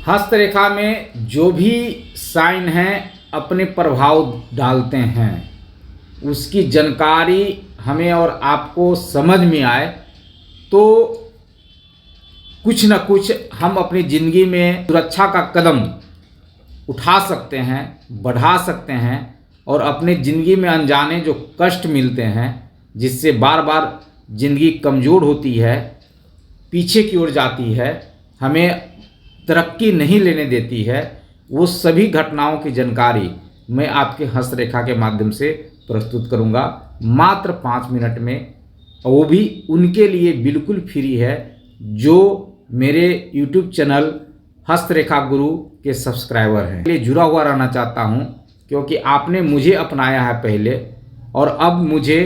हस्तरेखा में जो भी साइन हैं अपने प्रभाव डालते हैं, उसकी जानकारी हमें और आपको समझ में आए तो कुछ न कुछ हम अपनी ज़िंदगी में सुरक्षा का कदम उठा सकते हैं, बढ़ा सकते हैं और अपनी ज़िंदगी में अनजाने जो कष्ट मिलते हैं, जिससे बार बार ज़िंदगी कमज़ोर होती है, पीछे की ओर जाती है, हमें तरक्की नहीं लेने देती है, वो सभी घटनाओं की जानकारी मैं आपके हस्तरेखा के माध्यम से प्रस्तुत करूंगा मात्र 5 मिनट में। और वो भी उनके लिए बिल्कुल फ्री है जो मेरे YouTube चैनल हस्तरेखा गुरु के सब्सक्राइबर हैं। इसलिए जुड़ा हुआ रहना चाहता हूं क्योंकि आपने मुझे अपनाया है पहले और अब मुझे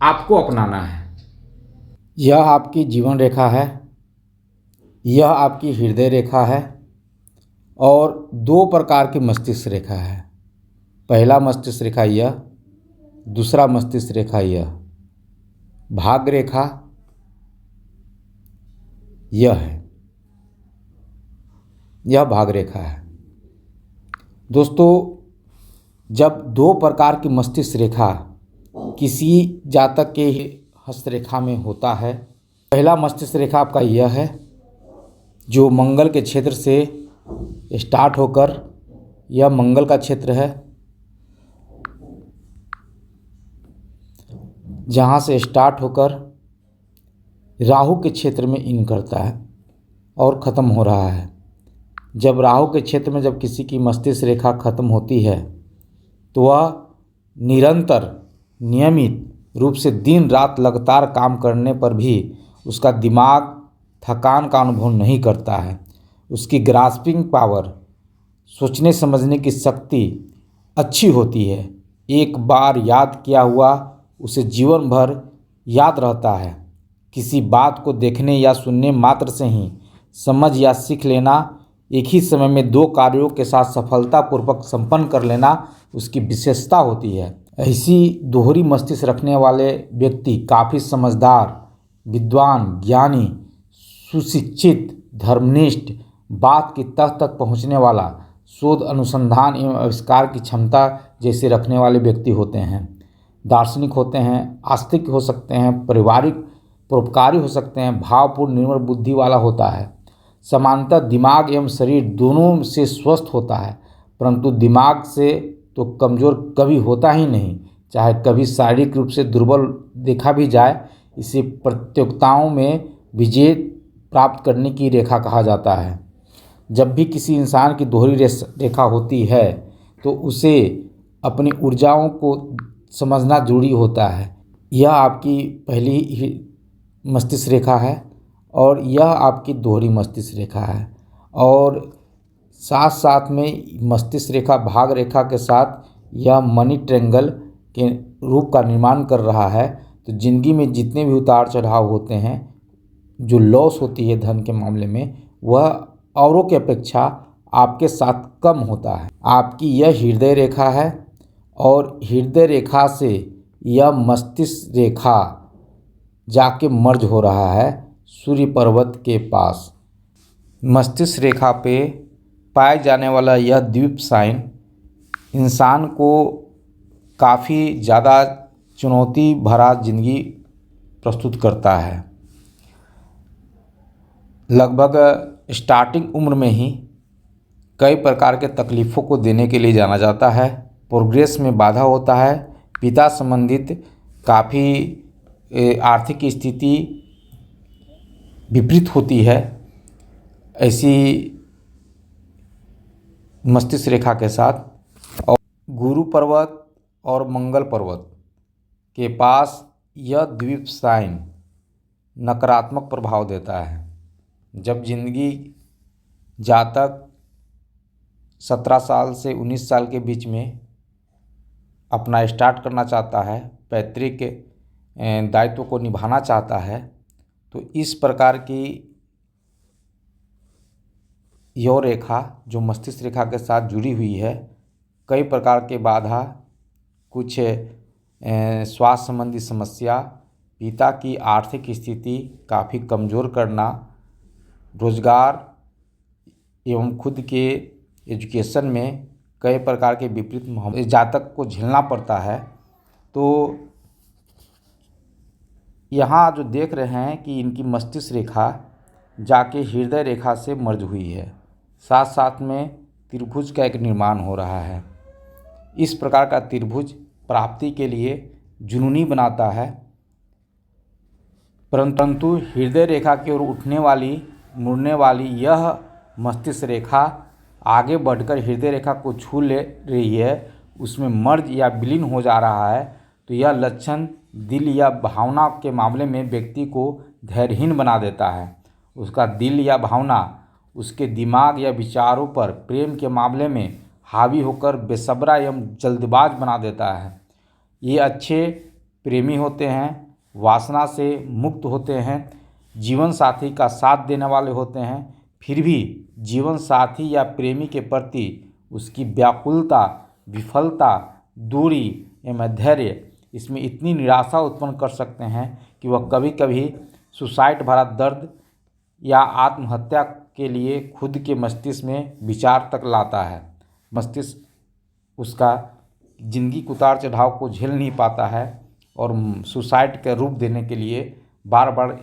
आपको अपनाना है। यह आपकी जीवन रेखा है, यह आपकी हृदय रेखा है और 2 प्रकार की मस्तिष्क रेखा है। पहला मस्तिष्क रेखा यह, दूसरा मस्तिष्क रेखा यह। भाग्य रेखा यह है, यह भाग्य रेखा है। दोस्तों, जब 2 प्रकार की मस्तिष्क रेखा किसी जातक के हस्तरेखा में होता है, पहला मस्तिष्क रेखा आपका यह है जो मंगल के क्षेत्र से स्टार्ट होकर, यह मंगल का क्षेत्र है, जहाँ से स्टार्ट होकर राहु के क्षेत्र में इन करता है और ख़त्म हो रहा है। जब राहु के क्षेत्र में जब किसी की मस्तिष्क रेखा ख़त्म होती है तो वह निरंतर नियमित रूप से दिन रात लगातार काम करने पर भी उसका दिमाग थकान का अनुभव नहीं करता है। उसकी ग्रास्पिंग पावर, सोचने समझने की शक्ति अच्छी होती है। एक बार याद किया हुआ उसे जीवन भर याद रहता है। किसी बात को देखने या सुनने मात्र से ही समझ या सीख लेना, एक ही समय में 2 कार्यों के साथ सफलतापूर्वक संपन्न कर लेना उसकी विशेषता होती है। ऐसी दोहरी मस्तिष्क रखने वाले व्यक्ति काफ़ी समझदार, विद्वान, ज्ञानी, सुशिक्षित, धर्मनिष्ठ, बात की तह तक पहुंचने वाला, शोध अनुसंधान एवं आविष्कार की क्षमता जैसे रखने वाले व्यक्ति होते हैं। दार्शनिक होते हैं, आस्तिक हो सकते हैं, पारिवारिक परोपकारी हो सकते हैं, भावपूर्ण निर्मल बुद्धि वाला होता है। सामान्यतः दिमाग एवं शरीर दोनों से स्वस्थ होता है, परंतु दिमाग से तो कमज़ोर कभी होता ही नहीं, चाहे कभी शारीरिक रूप से दुर्बल देखा भी जाए। इसे प्रतियोगिताओं में विजय प्राप्त करने की रेखा कहा जाता है। जब भी किसी इंसान की दोहरी रेखा होती है तो उसे अपनी ऊर्जाओं को समझना जरूरी होता है। यह आपकी पहली ही मस्तिष्क रेखा है और यह आपकी दोहरी मस्तिष्क रेखा है और साथ साथ में मस्तिष्क रेखा भाग रेखा के साथ यह मनी ट्रायंगल के रूप का निर्माण कर रहा है। तो ज़िंदगी में जितने भी उतार चढ़ाव होते हैं, जो लॉस होती है धन के मामले में, वह औरों की अपेक्षा आपके साथ कम होता है। आपकी यह हृदय रेखा है और हृदय रेखा से यह मस्तिष्क रेखा जाके मर्ज हो रहा है सूर्य पर्वत के पास। मस्तिष्क रेखा पे पाए जाने वाला यह द्वीप साइन इंसान को काफ़ी ज़्यादा चुनौती भरा ज़िंदगी प्रस्तुत करता है। लगभग स्टार्टिंग उम्र में ही कई प्रकार के तकलीफ़ों को देने के लिए जाना जाता है। प्रोग्रेस में बाधा होता है। पिता संबंधित काफ़ी आर्थिक स्थिति विपरीत होती है। ऐसी मस्तिष्क रेखा के साथ और गुरु पर्वत और मंगल पर्वत के पास यह द्वीप साइन नकारात्मक प्रभाव देता है। जब जिंदगी जातक 17 साल से 19 साल के बीच में अपना स्टार्ट करना चाहता है, पैतृक दायित्व को निभाना चाहता है, तो इस प्रकार की यह रेखा जो मस्तिष्क रेखा के साथ जुड़ी हुई है, कई प्रकार के बाधा, कुछ स्वास्थ्य संबंधी समस्या, पिता की आर्थिक स्थिति काफ़ी कमज़ोर करना, रोजगार एवं खुद के एजुकेशन में कई प्रकार के विपरीत जातक को झेलना पड़ता है। तो यहाँ जो देख रहे हैं कि इनकी मस्तिष्क रेखा जाके हृदय रेखा से मर्ज हुई है, साथ साथ में त्रिभुज का एक निर्माण हो रहा है। इस प्रकार का त्रिभुज प्राप्ति के लिए जुनूनी बनाता है, परंतु हृदय रेखा की ओर उठने वाली मुड़ने वाली यह मस्तिष्क रेखा आगे बढ़कर हृदय रेखा को छू ले रही है, उसमें मर्ज या विलीन हो जा रहा है। तो यह लक्षण दिल या भावना के मामले में व्यक्ति को धैर्यहीन बना देता है। उसका दिल या भावना उसके दिमाग या विचारों पर प्रेम के मामले में हावी होकर बेसब्रा एवं जल्दबाज बना देता है। ये अच्छे प्रेमी होते हैं, वासना से मुक्त होते हैं, जीवन साथी का साथ देने वाले होते हैं, फिर भी जीवन साथी या प्रेमी के प्रति उसकी व्याकुलता, विफलता, दूरी एवं धैर्य इसमें इतनी निराशा उत्पन्न कर सकते हैं कि वह कभी कभी सुसाइड भरा दर्द या आत्महत्या के लिए खुद के मस्तिष्क में विचार तक लाता है। मस्तिष्क उसका जिंदगी के उतार चढ़ाव को झेल नहीं पाता है और सुसाइड का रूप देने के लिए बार बार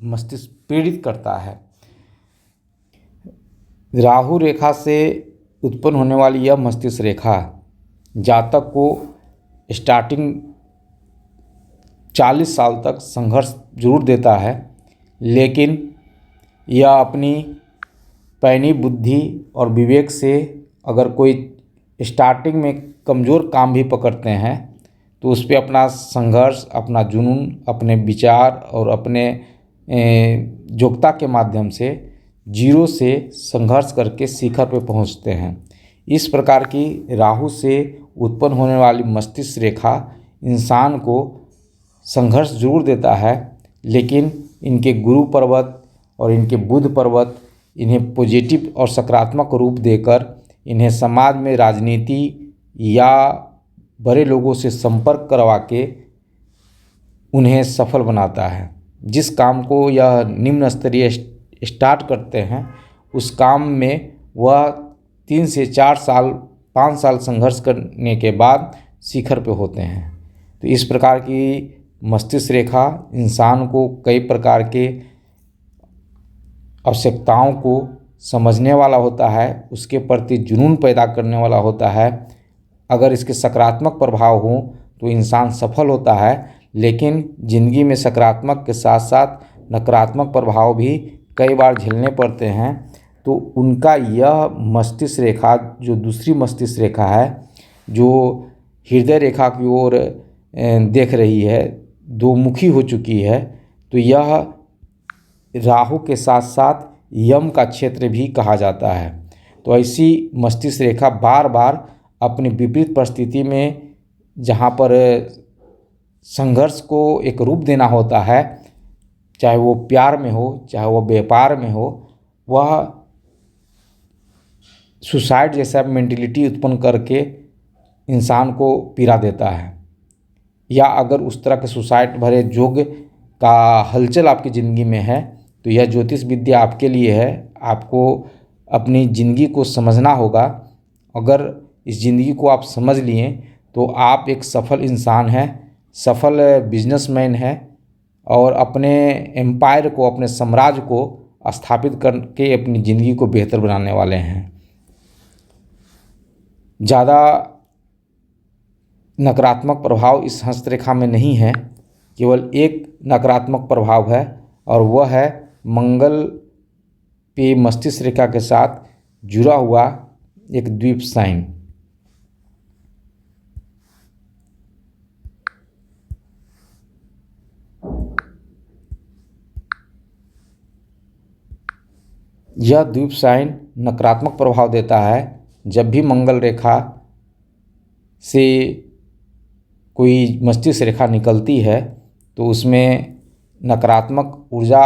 मस्तिष्क प्रेरित करता है। राहु रेखा से उत्पन्न होने वाली यह मस्तिष्क रेखा जातक को स्टार्टिंग 40 साल तक संघर्ष जरूर देता है, लेकिन यह अपनी पैनी बुद्धि और विवेक से अगर कोई स्टार्टिंग में कमज़ोर काम भी पकड़ते हैं तो उस पर अपना संघर्ष, अपना जुनून, अपने विचार और अपने योग्यता के माध्यम से जीरो से संघर्ष करके शिखर पर पहुंचते हैं। इस प्रकार की राहु से उत्पन्न होने वाली मस्तिष्क रेखा इंसान को संघर्ष जरूर देता है, लेकिन इनके गुरु पर्वत और इनके बुध पर्वत इन्हें पॉजिटिव और सकारात्मक रूप देकर इन्हें समाज में राजनीति या बड़े लोगों से संपर्क करवा के उन्हें सफल बनाता है। जिस काम को यह निम्न स्तरीय स्टार्ट करते हैं उस काम में वह 3 से 4 साल 5 साल संघर्ष करने के बाद शिखर पे होते हैं। तो इस प्रकार की मस्तिष्क रेखा इंसान को कई प्रकार के आवश्यकताओं को समझने वाला होता है, उसके प्रति जुनून पैदा करने वाला होता है। अगर इसके सकारात्मक प्रभाव हों तो इंसान सफल होता है, लेकिन ज़िंदगी में सकारात्मक के साथ साथ नकारात्मक प्रभाव भी कई बार झेलने पड़ते हैं। तो उनका यह मस्तिष्क रेखा जो दूसरी मस्तिष्क रेखा है जो हृदय रेखा की ओर देख रही है, दो मुखी हो चुकी है, तो यह राहु के साथ साथ यम का क्षेत्र भी कहा जाता है। तो ऐसी मस्तिष्क रेखा बार बार अपनी विपरीत परिस्थिति में जहाँ पर संघर्ष को एक रूप देना होता है, चाहे वो प्यार में हो चाहे वो व्यापार में हो, वह सुसाइड जैसा मेंटलिटी उत्पन्न करके इंसान को पीड़ा देता है। या अगर उस तरह के सुसाइड भरे योग का हलचल आपकी ज़िंदगी में है तो यह ज्योतिष विद्या आपके लिए है। आपको अपनी ज़िंदगी को समझना होगा। अगर इस ज़िंदगी को आप समझ लिए तो आप एक सफल इंसान हैं, सफल बिजनेसमैन हैं और अपने एम्पायर को, अपने साम्राज्य को स्थापित करके अपनी ज़िंदगी को बेहतर बनाने वाले हैं। ज़्यादा नकारात्मक प्रभाव इस हस्तरेखा में नहीं है, केवल एक नकारात्मक प्रभाव है और वह है मंगल पे मस्तिष्क रेखा के साथ जुड़ा हुआ एक द्वीप साइन। यह द्वीप साइन नकारात्मक प्रभाव देता है। जब भी मंगल रेखा से कोई मस्तिष्क रेखा निकलती है तो उसमें नकारात्मक ऊर्जा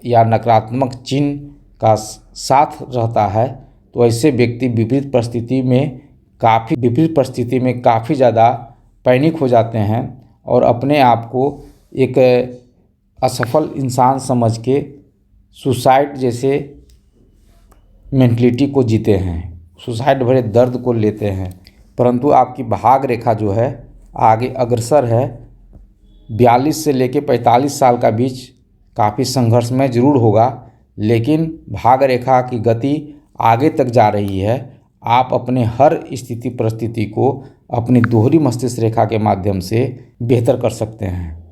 या नकारात्मक चिन्ह का साथ रहता है। तो ऐसे व्यक्ति विपरीत परिस्थिति में काफ़ी ज़्यादा पैनिक हो जाते हैं और अपने आप को एक असफल इंसान समझ के सुसाइड जैसे मेंटलिटी को जीते हैं, सुसाइड भरे दर्द को लेते हैं, परंतु आपकी भाग रेखा जो है आगे अग्रसर है। 42 से लेकर 45 साल का बीच काफ़ी संघर्षमय जरूर होगा, लेकिन भाग रेखा की गति आगे तक जा रही है। आप अपने हर स्थिति परिस्थिति को अपनी दोहरी मस्तिष्क रेखा के माध्यम से बेहतर कर सकते हैं।